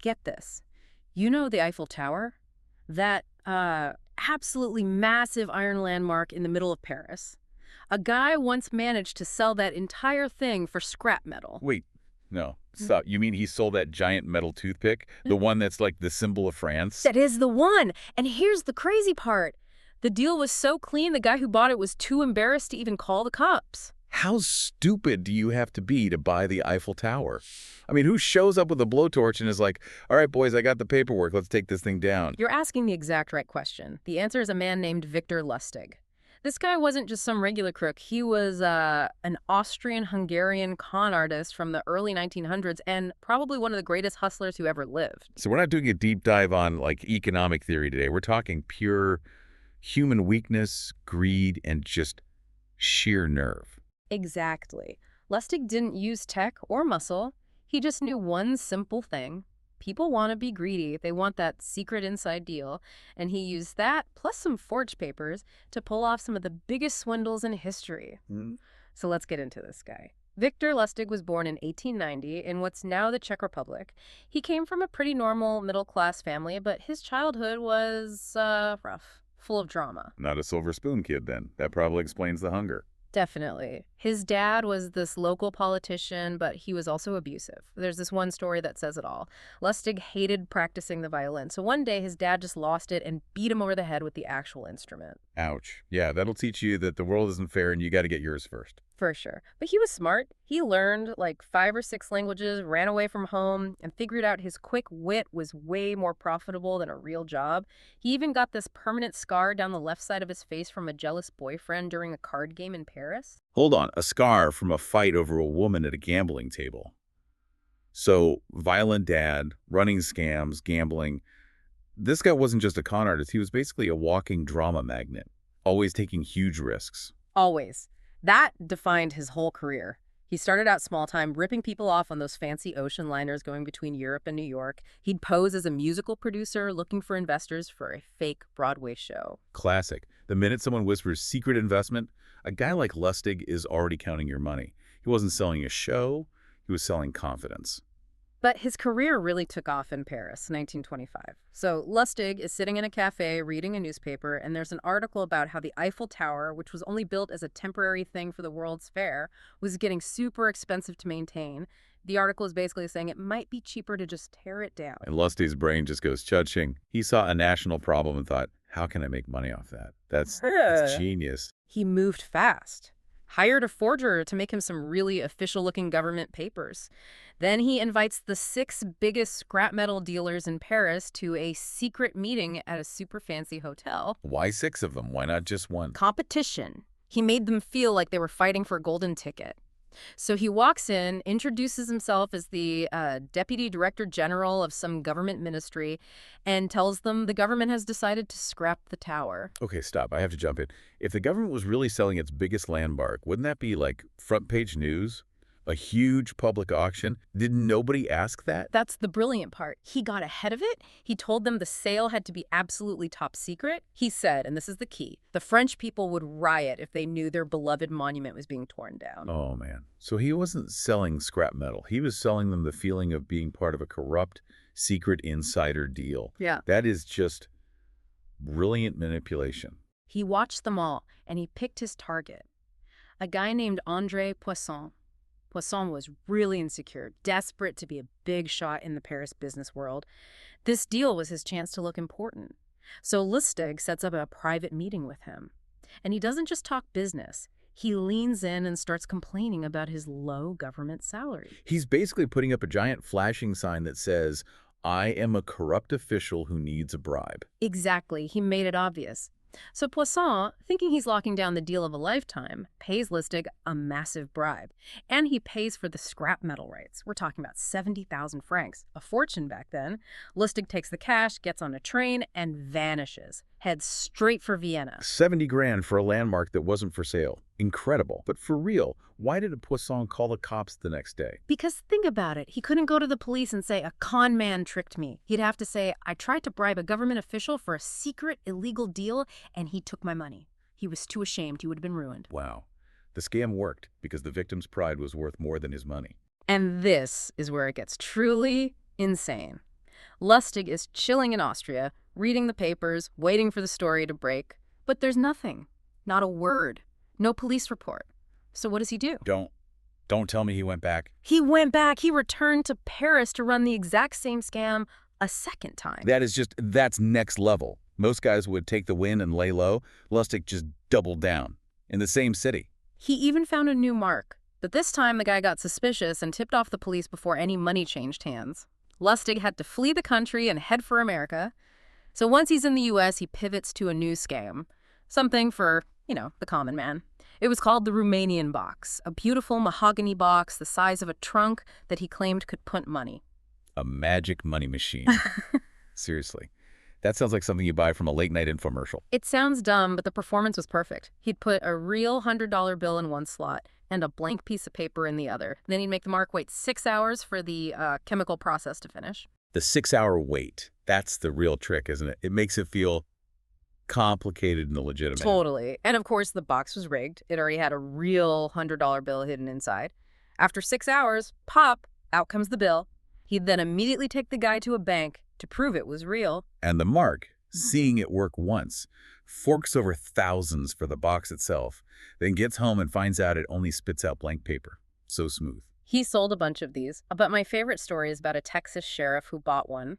Get this. You know the Eiffel Tower? That absolutely massive iron landmark in the middle of Paris. A guy once managed to sell that entire thing for scrap metal. Wait, no, stop. You mean he sold that giant metal toothpick? The one that's like the symbol of France? That is the one. And here's the crazy part. The deal was so clean, the guy who bought it was too embarrassed to even call the cops. How stupid do you have to be to buy the Eiffel Tower? I mean, who shows up with a blowtorch and is like, all right, boys, I got the paperwork. Let's take this thing down. You're asking the exact right question. The answer is a man named Victor Lustig. This guy wasn't just some regular crook. He was an Austrian-Hungarian con artist from the early 1900s and probably one of the greatest hustlers who ever lived. So we're not doing a deep dive on like economic theory today. We're talking pure human weakness, greed, and just sheer nerve. Exactly. Lustig didn't use tech or muscle. He just knew one simple thing. People want to be greedy. They want that secret inside deal. And he used that, plus some forged papers, to pull off some of the biggest swindles in history. So let's get into this guy. Victor Lustig was born in 1890 in what's now the Czech Republic. He came from a pretty normal middle-class family, but his childhood was rough, full of drama. Not a silver spoon kid, then. That probably explains the hunger. Definitely. His dad was this local politician, but he was also abusive. There's this one story that says it all. Lustig hated practicing the violin, so one day his dad just lost it and beat him over the head with the actual instrument. Ouch. Yeah, that'll teach you that the world isn't fair and you got to get yours first. For sure. But he was smart. He learned like 5 or 6 languages, ran away from home, and figured out his quick wit was way more profitable than a real job. He even got this permanent scar down the left side of his face from a jealous boyfriend during a card game in Paris. Hold on, a scar from a fight over a woman at a gambling table. So, violent dad, running scams, gambling. This guy wasn't just a con artist. He was basically a walking drama magnet, always taking huge risks. Always. That defined his whole career. He started out small-time, ripping people off on those fancy ocean liners going between Europe and New York. He'd pose as a musical producer looking for investors for a fake Broadway show. Classic. The minute someone whispers secret investment, a guy like Lustig is already counting your money. He wasn't selling a show, he was selling confidence. But his career really took off in Paris, 1925. So Lustig is sitting in a cafe reading a newspaper, and there's an article about how the Eiffel Tower, which was only built as a temporary thing for the World's Fair, was getting super expensive to maintain. The article is basically saying it might be cheaper to just tear it down. And Lustig's brain just goes cha-ching. He saw a national problem and thought, how can I make money off that? That's genius. He moved fast. Hired a forger to make him some really official-looking government papers. Then he invites the 6 biggest scrap metal dealers in Paris to a secret meeting at a super fancy hotel. Why 6 of them? Why not just one? Competition. He made them feel like they were fighting for a golden ticket. So he walks in, introduces himself as the Deputy Director General of some government ministry, and tells them the government has decided to scrap the tower. Okay, stop. I have to jump in. If the government was really selling its biggest landmark, wouldn't that be like front page news? A huge public auction? Did nobody ask that? That's the brilliant part. He got ahead of it. He told them the sale had to be absolutely top secret. He said, and this is the key, the French people would riot if they knew their beloved monument was being torn down. Oh, man. So he wasn't selling scrap metal. He was selling them the feeling of being part of a corrupt, secret insider deal. Yeah. That is just brilliant manipulation. He watched them all, and he picked his target, a guy named André Poisson. Poisson was really insecure, desperate to be a big shot in the Paris business world. This deal was his chance to look important. So Lustig sets up a private meeting with him. And he doesn't just talk business. He leans in and starts complaining about his low government salary. He's basically putting up a giant flashing sign that says, I am a corrupt official who needs a bribe. Exactly. He made it obvious. So Poisson, thinking he's locking down the deal of a lifetime, pays Lustig a massive bribe. And he pays for the scrap metal rights. We're talking about 70,000 francs, a fortune back then. Lustig takes the cash, gets on a train, and vanishes. Heads straight for Vienna. 70 grand for a landmark that wasn't for sale. Incredible. But for real, why did Poisson call the cops the next day? Because think about it. He couldn't go to the police and say, a con man tricked me. He'd have to say, I tried to bribe a government official for a secret illegal deal, and he took my money. He was too ashamed. He would have been ruined. Wow. The scam worked because the victim's pride was worth more than his money. And this is where it gets truly insane. Lustig is chilling in Austria, reading the papers, waiting for the story to break. But there's nothing. Not a word. No police report. So what does he do? Don't tell me he went back. He went back. He returned to Paris to run the exact same scam a second time. That's next level. Most guys would take the win and lay low. Lustig just doubled down in the same city. He even found a new mark. But this time the guy got suspicious and tipped off the police before any money changed hands. Lustig had to flee the country and head for America. So once he's in the U.S., he pivots to a new scam. Something for, the common man. It was called the Romanian Box, a beautiful mahogany box the size of a trunk that he claimed could put money. A magic money machine. Seriously. That sounds like something you buy from a late-night infomercial. It sounds dumb, but the performance was perfect. He'd put a real $100 bill in one slot and a blank piece of paper in the other. Then he'd make the mark wait 6 hours for the chemical process to finish. The 6-hour wait. That's the real trick, isn't it? It makes it feel complicated and illegitimate. Totally. And of course, the box was rigged. It already had a real $100 bill hidden inside. After 6 hours, pop, out comes the bill. He'd then immediately take the guy to a bank to prove it was real. And the mark, seeing it work once, forks over thousands for the box itself, then gets home and finds out it only spits out blank paper. So smooth. He sold a bunch of these, but my favorite story is about a Texas sheriff who bought one.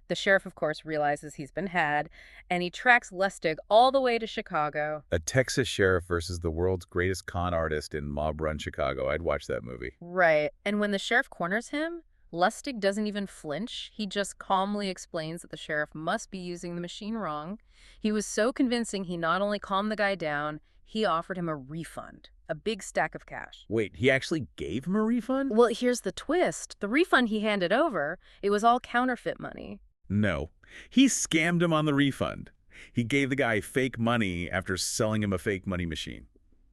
The sheriff, of course, realizes he's been had, and he tracks Lustig all the way to Chicago. A Texas sheriff versus the world's greatest con artist in mob-run Chicago. I'd watch that movie. Right. And when the sheriff corners him, Lustig doesn't even flinch. He just calmly explains that the sheriff must be using the machine wrong. He was so convincing he not only calmed the guy down, he offered him a refund, a big stack of cash. Wait, he actually gave him a refund? Well, here's the twist. The refund he handed over, it was all counterfeit money. No. He scammed him on the refund. He gave the guy fake money after selling him a fake money machine.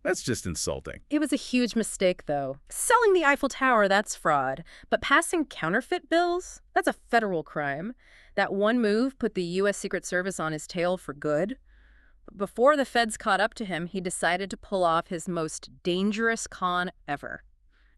That's just insulting. It was a huge mistake, though. Selling the Eiffel Tower, that's fraud. But passing counterfeit bills? That's a federal crime. That one move put the U.S. Secret Service on his tail for good. But before the feds caught up to him, he decided to pull off his most dangerous con ever.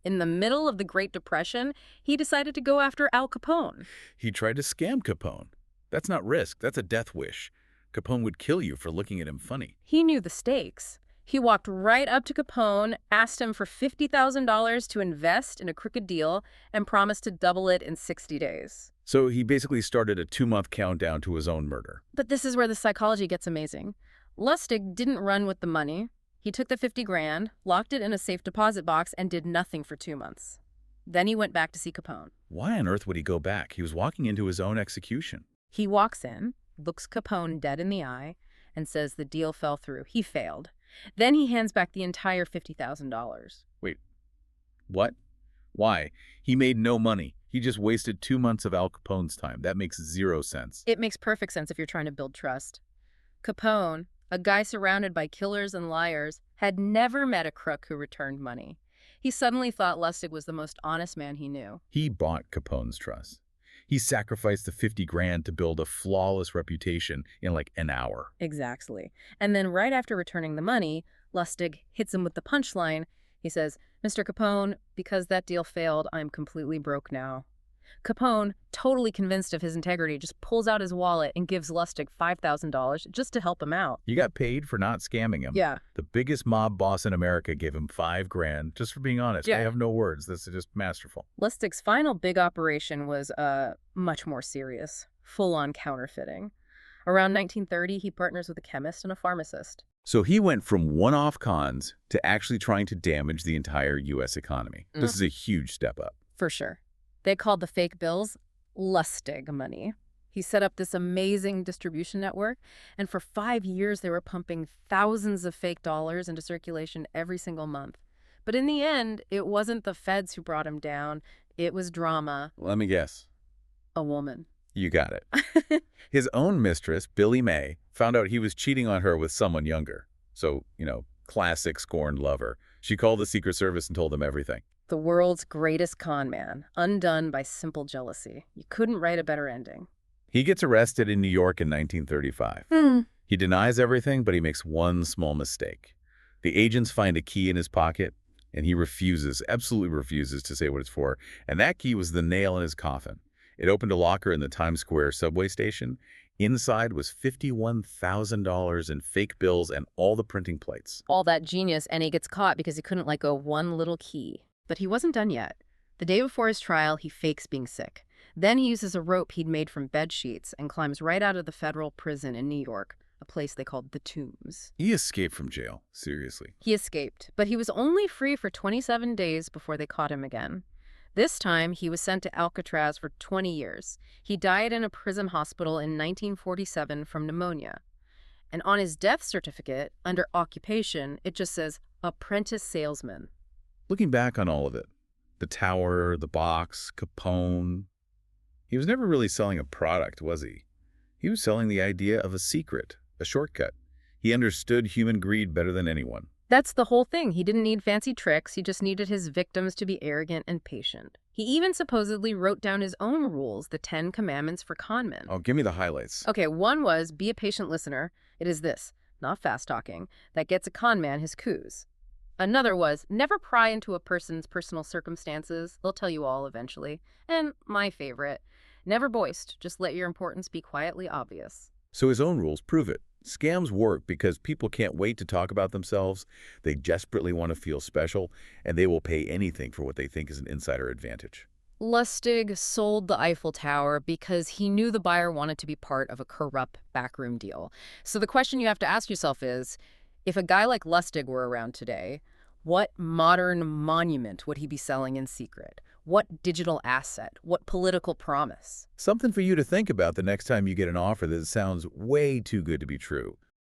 In the middle of the Great Depression, he decided to go after Al Capone. He tried to scam Capone. That's not risk. That's a death wish. Capone would kill you for looking at him funny. He knew the stakes. He walked right up to Capone, asked him for $50,000 to invest in a crooked deal, and promised to double it in 60 days. So he basically started a 2-month countdown to his own murder. But this is where the psychology gets amazing. Lustig didn't run with the money. He took the 50 grand, locked it in a safe deposit box, and did nothing for 2 months. Then he went back to see Capone. Why on earth would he go back? He was walking into his own execution. He walks in, looks Capone dead in the eye, and says the deal fell through. He failed. Then he hands back the entire $50,000. Wait, what? Why? He made no money. He just wasted 2 months of Al Capone's time. That makes zero sense. It makes perfect sense if you're trying to build trust. Capone, a guy surrounded by killers and liars, had never met a crook who returned money. He suddenly thought Lustig was the most honest man he knew. He bought Capone's trust. He sacrificed the 50 grand to build a flawless reputation in like an hour. Exactly. And then right after returning the money, Lustig hits him with the punchline. He says, "Mr. Capone, because that deal failed, I'm completely broke now." Capone, totally convinced of his integrity, just pulls out his wallet and gives Lustig $5,000 just to help him out. You got paid for not scamming him. Yeah. The biggest mob boss in America gave him 5 grand just for being honest. Yeah. I have no words. This is just masterful. Lustig's final big operation was much more serious, full-on counterfeiting. Around 1930, he partners with a chemist and a pharmacist. So he went from one-off cons to actually trying to damage the entire U.S. economy. This is a huge step up. For sure. They called the fake bills Lustig money. He set up this amazing distribution network, and for 5 years they were pumping thousands of fake dollars into circulation every single month. But in the end, it wasn't the feds who brought him down. It was drama. Let me guess. A woman. You got it. His own mistress, Billie Mae, found out he was cheating on her with someone younger. So, classic scorned lover. She called the Secret Service and told them everything. The world's greatest con man, undone by simple jealousy. You couldn't write a better ending. He gets arrested in New York in 1935. He denies everything, but he makes one small mistake. The agents find a key in his pocket, and he refuses, absolutely refuses to say what it's for. And that key was the nail in his coffin. It opened a locker in the Times Square subway station. Inside was $51,000 in fake bills and all the printing plates. All that genius, and he gets caught because he couldn't let go of one little key. But he wasn't done yet. The day before his trial, he fakes being sick. Then he uses a rope he'd made from bed sheets and climbs right out of the federal prison in New York, a place they called the Tombs. He escaped from jail, seriously. He escaped, but he was only free for 27 days before they caught him again. This time, he was sent to Alcatraz for 20 years. He died in a prison hospital in 1947 from pneumonia. And on his death certificate, under occupation, it just says, apprentice salesman. Looking back on all of it, the tower, the box, Capone, he was never really selling a product, was he? He was selling the idea of a secret, a shortcut. He understood human greed better than anyone. That's the whole thing. He didn't need fancy tricks. He just needed his victims to be arrogant and patient. He even supposedly wrote down his own rules, the 10 Commandments for conmen. Oh, give me the highlights. Okay, one was, be a patient listener. It is this, not fast talking, that gets a con man his coups. Another was, never pry into a person's personal circumstances. They'll tell you all eventually. And my favorite, never boast. Just let your importance be quietly obvious. So his own rules prove it. Scams work because people can't wait to talk about themselves. They desperately want to feel special, and they will pay anything for what they think is an insider advantage. Lustig sold the Eiffel Tower because he knew the buyer wanted to be part of a corrupt backroom deal. So the question you have to ask yourself is, if a guy like Lustig were around today, what modern monument would he be selling in secret? What digital asset? What political promise? Something for you to think about the next time you get an offer that sounds way too good to be true.